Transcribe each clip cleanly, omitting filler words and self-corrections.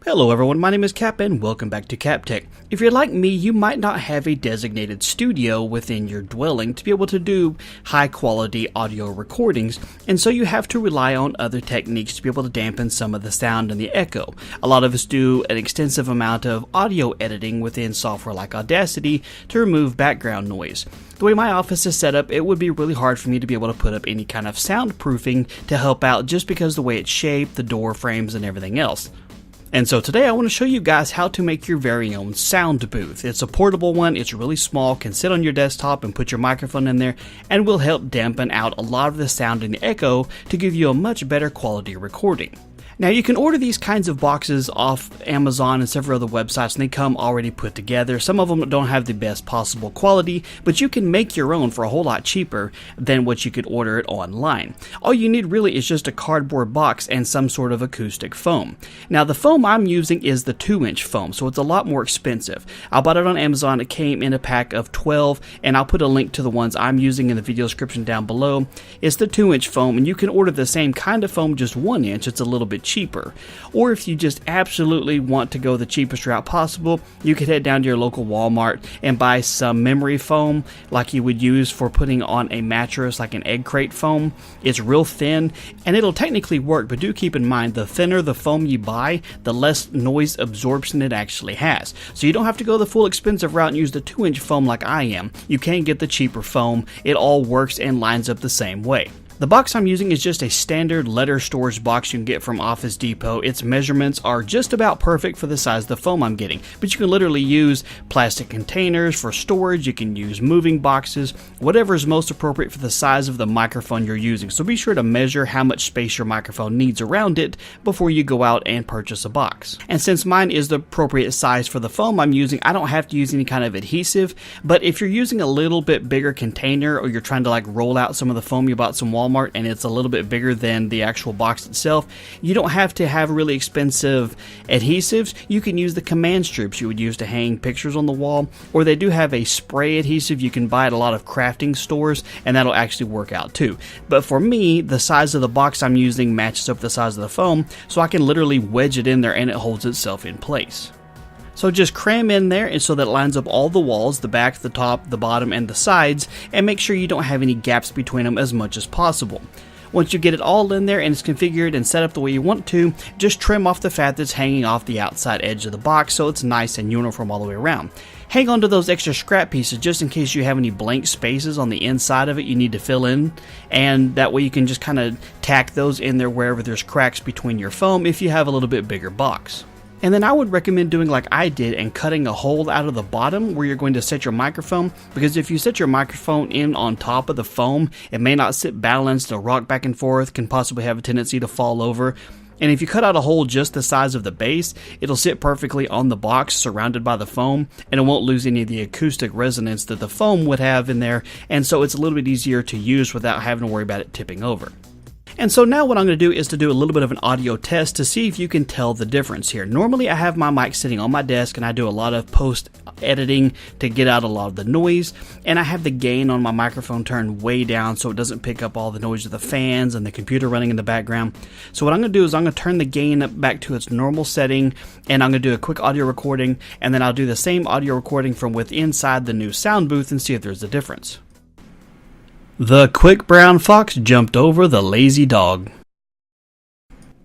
Hello everyone, my name is Cap and welcome back to CappTech. If you're like me, you might not have a designated studio within your dwelling to be able to do high quality audio recordings, and so you have to rely on other techniques to be able to dampen some of the sound and the echo. A lot of us do an extensive amount of audio editing within software like Audacity to remove background noise. The way my office is set up, it would be really hard for me to be able to put up any kind of soundproofing to help out just because the way it's shaped, the door frames, and everything else. And so today I want to show you guys how to make your very own sound booth. It's a portable one, it's really small, can sit on your desktop and put your microphone in there, and will help dampen out a lot of the sound and the echo to give you a much better quality recording. Now you can order these kinds of boxes off Amazon and several other websites, and they come already put together. Some of them don't have the best possible quality, but you can make your own for a whole lot cheaper than what you could order it online. All you need really is just a cardboard box and some sort of acoustic foam. Now the foam I'm using is the 2-inch foam, so it's a lot more expensive. I bought it on Amazon. It came in a pack of 12, and I'll put a link to the ones I'm using in the video description down below. It's the 2-inch foam, and you can order the same kind of foam, just 1 inch. It's a little bit cheaper. Or if you just absolutely want to go the cheapest route possible, you could head down to your local Walmart and buy some memory foam like you would use for putting on a mattress, like an egg crate foam. It's real thin and it'll technically work, but do keep in mind the thinner the foam you buy, the less noise absorption it actually has. So you don't have to go the full expensive route and use the 2-inch foam like I am. You can get the cheaper foam. It all works and lines up the same way. The box I'm using is just a standard letter storage box you can get from Office Depot. Its measurements are just about perfect for the size of the foam I'm getting, but you can literally use plastic containers for storage. You can use moving boxes, whatever is most appropriate for the size of the microphone you're using. So be sure to measure how much space your microphone needs around it before you go out and purchase a box. And since mine is the appropriate size for the foam I'm using, I don't have to use any kind of adhesive, but if you're using a little bit bigger container or you're trying to like roll out some of the foam you bought some Walmart and it's a little bit bigger than the actual box itself, you don't have to have really expensive adhesives. You can use the command strips you would use to hang pictures on the wall, or they do have a spray adhesive you can buy at a lot of crafting stores, and that'll actually work out too. But for me, the size of the box I'm using matches up the size of the foam, so I can literally wedge it in there and it holds itself in place. So just cram in there and so that it lines up all the walls, the back, the top, the bottom, and the sides, and make sure you don't have any gaps between them as much as possible. Once you get it all in there and it's configured and set up the way you want to, just trim off the fat that's hanging off the outside edge of the box so it's nice and uniform all the way around. Hang on to those extra scrap pieces just in case you have any blank spaces on the inside of it you need to fill in, and that way you can just kind of tack those in there wherever there's cracks between your foam if you have a little bit bigger box. And then I would recommend doing like I did and cutting a hole out of the bottom where you're going to set your microphone, because if you set your microphone in on top of the foam, it may not sit balanced, it'll rock back and forth, can possibly have a tendency to fall over. And if you cut out a hole just the size of the base, it'll sit perfectly on the box surrounded by the foam, and it won't lose any of the acoustic resonance that the foam would have in there, and so it's a little bit easier to use without having to worry about it tipping over. And so now what I'm going to do is to do a little bit of an audio test to see if you can tell the difference here. Normally I have my mic sitting on my desk and I do a lot of post editing to get out a lot of the noise, and I have the gain on my microphone turned way down so it doesn't pick up all the noise of the fans and the computer running in the background. So what I'm going to do is I'm going to turn the gain up back to its normal setting, and I'm going to do a quick audio recording, and then I'll do the same audio recording from within inside the new sound booth and see if there's a difference. The quick brown fox jumped over the lazy dog.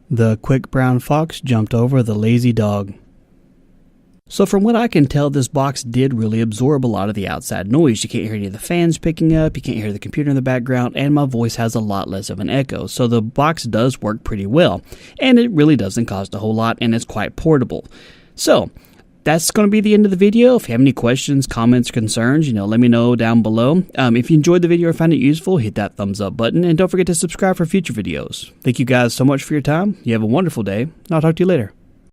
The quick brown fox jumped over the lazy dog. So from what I can tell, this box did really absorb a lot of the outside noise. You can't hear any of the fans picking up, you can't hear the computer in the background, and my voice has a lot less of an echo. So the box does work pretty well, and it really doesn't cost a whole lot, and it's quite portable. So that's going to be the end of the video. If you have any questions, comments, concerns, let me know down below. If you enjoyed the video or found it useful, hit that thumbs up button, and don't forget to subscribe for future videos. Thank you guys so much for your time. You have a wonderful day, and I'll talk to you later.